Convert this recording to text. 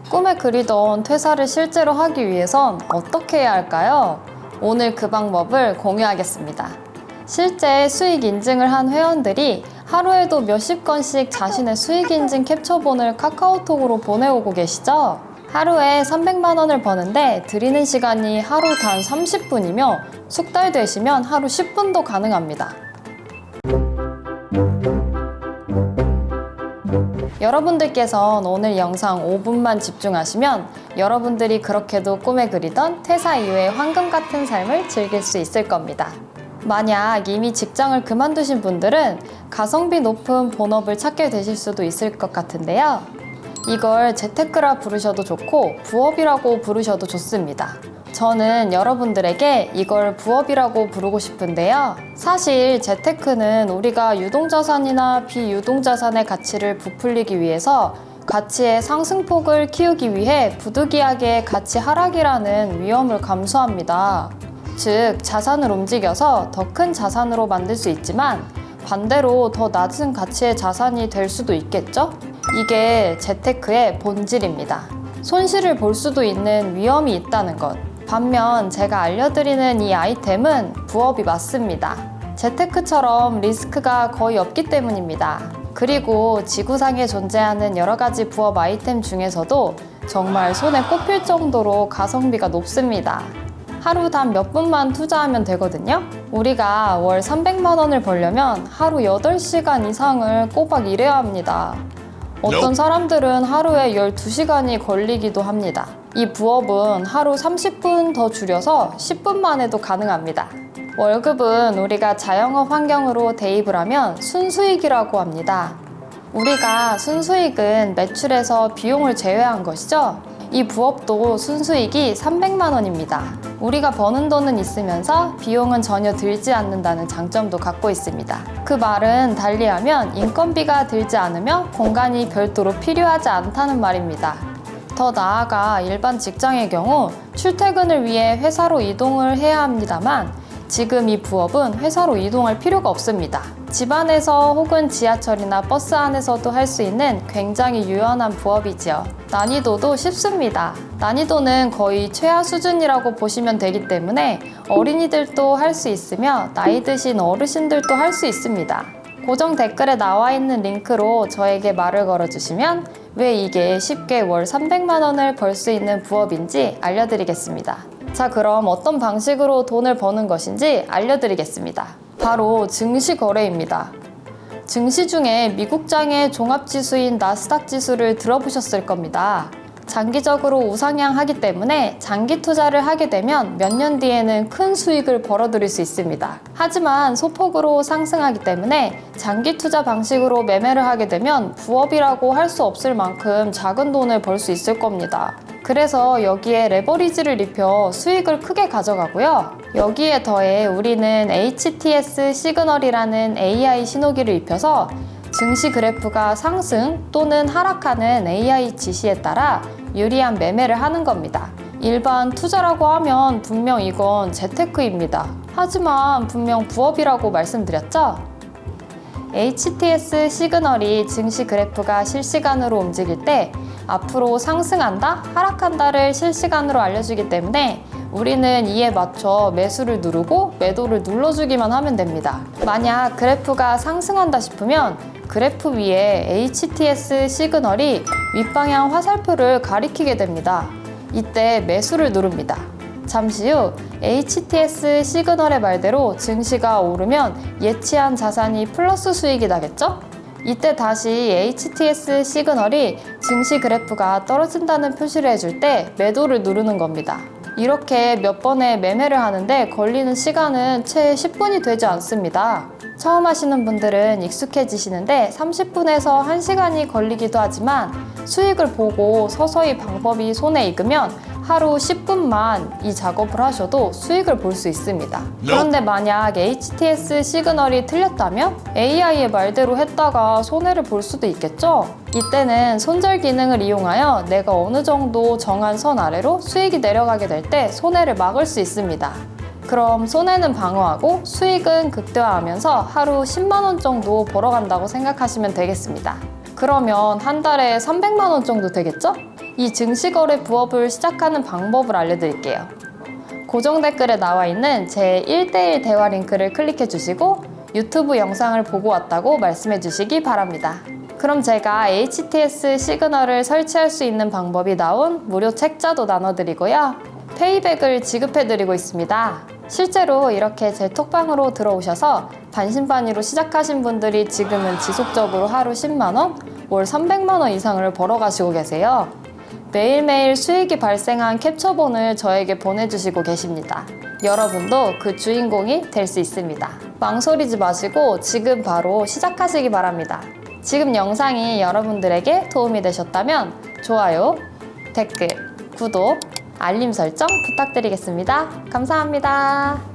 꿈에 그리던 퇴사를 실제로 하기 위해선 어떻게 해야 할까요? 오늘 그 방법을 공유하겠습니다. 실제 수익 인증을 한 회원들이 하루에도 몇십 건씩 자신의 수익 인증 캡처본을 카카오톡으로 보내오고 계시죠? 하루에 300만 원을 버는데 들이는 시간이 하루 단 30분이며 숙달 되시면 하루 10분도 가능합니다. 여러분들께선 오늘 영상 5분만 집중하시면 여러분들이 그렇게도 꿈에 그리던 퇴사 이후의 황금 같은 삶을 즐길 수 있을 겁니다. 만약 이미 직장을 그만두신 분들은 가성비 높은 본업을 찾게 되실 수도 있을 것 같은데요. 이걸 재테크라 부르셔도 좋고 부업이라고 부르셔도 좋습니다. 저는 여러분들에게 이걸 부업이라고 부르고 싶은데요. 사실 재테크는 우리가 유동자산이나 비유동자산의 가치를 부풀리기 위해서 가치의 상승폭을 키우기 위해 부득이하게 가치 하락이라는 위험을 감수합니다. 즉, 자산을 움직여서 더 큰 자산으로 만들 수 있지만 반대로 더 낮은 가치의 자산이 될 수도 있겠죠? 이게 재테크의 본질입니다. 손실을 볼 수도 있는 위험이 있다는 것. 반면 제가 알려드리는 이 아이템은 부업이 맞습니다. 재테크처럼 리스크가 거의 없기 때문입니다. 그리고 지구상에 존재하는 여러 가지 부업 아이템 중에서도 정말 손에 꼽힐 정도로 가성비가 높습니다. 하루 단 몇 분만 투자하면 되거든요. 우리가 월 300만 원을 벌려면 하루 8시간 이상을 꼬박 일해야 합니다. 어떤 사람들은 하루에 12시간이 걸리기도 합니다. 이 부업은 하루 30분 더 줄여서 10분만 해도 가능합니다. 월급은 우리가 자영업 환경으로 대입을 하면 순수익이라고 합니다. 우리가 순수익은 매출에서 비용을 제외한 것이죠. 이 부업도 순수익이 300만 원입니다. 우리가 버는 돈은 있으면서 비용은 전혀 들지 않는다는 장점도 갖고 있습니다. 그 말은 달리하면 인건비가 들지 않으며 공간이 별도로 필요하지 않다는 말입니다. 더 나아가 일반 직장의 경우 출퇴근을 위해 회사로 이동을 해야 합니다만 지금 이 부업은 회사로 이동할 필요가 없습니다. 집 안에서 혹은 지하철이나 버스 안에서도 할 수 있는 굉장히 유연한 부업이지요. 난이도도 쉽습니다. 난이도는 거의 최하 수준이라고 보시면 되기 때문에 어린이들도 할 수 있으며 나이 드신 어르신들도 할 수 있습니다. 고정 댓글에 나와 있는 링크로 저에게 말을 걸어주시면 왜 이게 쉽게 월 300만 원을 벌 수 있는 부업인지 알려드리겠습니다. 자, 그럼 어떤 방식으로 돈을 버는 것인지 알려드리겠습니다. 바로 증시 거래입니다. 증시 중에 미국장의 종합지수인 나스닥 지수를 들어보셨을 겁니다. 장기적으로 우상향하기 때문에 장기 투자를 하게 되면 몇 년 뒤에는 큰 수익을 벌어들일 수 있습니다. 하지만 소폭으로 상승하기 때문에 장기 투자 방식으로 매매를 하게 되면 부업이라고 할 수 없을 만큼 작은 돈을 벌 수 있을 겁니다. 그래서 여기에 레버리지를 입혀 수익을 크게 가져가고요. 여기에 더해 우리는 HTS 시그널이라는 AI 신호기를 입혀서 증시 그래프가 상승 또는 하락하는 AI 지시에 따라 유리한 매매를 하는 겁니다. 일반 투자라고 하면 분명 이건 재테크입니다. 하지만 분명 부업이라고 말씀드렸죠? HTS 시그널이 증시 그래프가 실시간으로 움직일 때 앞으로 상승한다, 하락한다를 실시간으로 알려주기 때문에 우리는 이에 맞춰 매수를 누르고 매도를 눌러주기만 하면 됩니다. 만약 그래프가 상승한다 싶으면 그래프 위에 HTS 시그널이 윗방향 화살표를 가리키게 됩니다. 이때 매수를 누릅니다. 잠시 후 HTS 시그널의 말대로 증시가 오르면 예치한 자산이 플러스 수익이 나겠죠? 이때 다시 HTS 시그널이 증시 그래프가 떨어진다는 표시를 해줄 때 매도를 누르는 겁니다. 이렇게 몇 번의 매매를 하는데 걸리는 시간은 채 10분이 되지 않습니다. 처음 하시는 분들은 익숙해지시는데 30분에서 1시간이 걸리기도 하지만 수익을 보고 서서히 방법이 손에 익으면 하루 10분만 이 작업을 하셔도 수익을 볼 수 있습니다. 그런데 만약 HTS 시그널이 틀렸다면 AI의 말대로 했다가 손해를 볼 수도 있겠죠? 이때는 손절 기능을 이용하여 내가 어느 정도 정한 선 아래로 수익이 내려가게 될 때 손해를 막을 수 있습니다. 그럼 손해는 방어하고 수익은 극대화하면서 하루 10만 원 정도 벌어간다고 생각하시면 되겠습니다. 그러면 한 달에 300만 원 정도 되겠죠? 이 증시거래 부업을 시작하는 방법을 알려드릴게요. 고정 댓글에 나와 있는 제 1대1 대화 링크를 클릭해 주시고 유튜브 영상을 보고 왔다고 말씀해 주시기 바랍니다. 그럼 제가 HTS 시그널을 설치할 수 있는 방법이 나온 무료 책자도 나눠드리고요. 페이백을 지급해드리고 있습니다. 실제로 이렇게 제 톡방으로 들어오셔서 반신반의로 시작하신 분들이 지금은 지속적으로 하루 10만원, 월 300만원 이상을 벌어가시고 계세요. 매일매일 수익이 발생한 캡처본을 저에게 보내주시고 계십니다. 여러분도 그 주인공이 될 수 있습니다. 망설이지 마시고 지금 바로 시작하시기 바랍니다. 지금 영상이 여러분들에게 도움이 되셨다면 좋아요, 댓글, 구독, 알림 설정 부탁드리겠습니다. 감사합니다.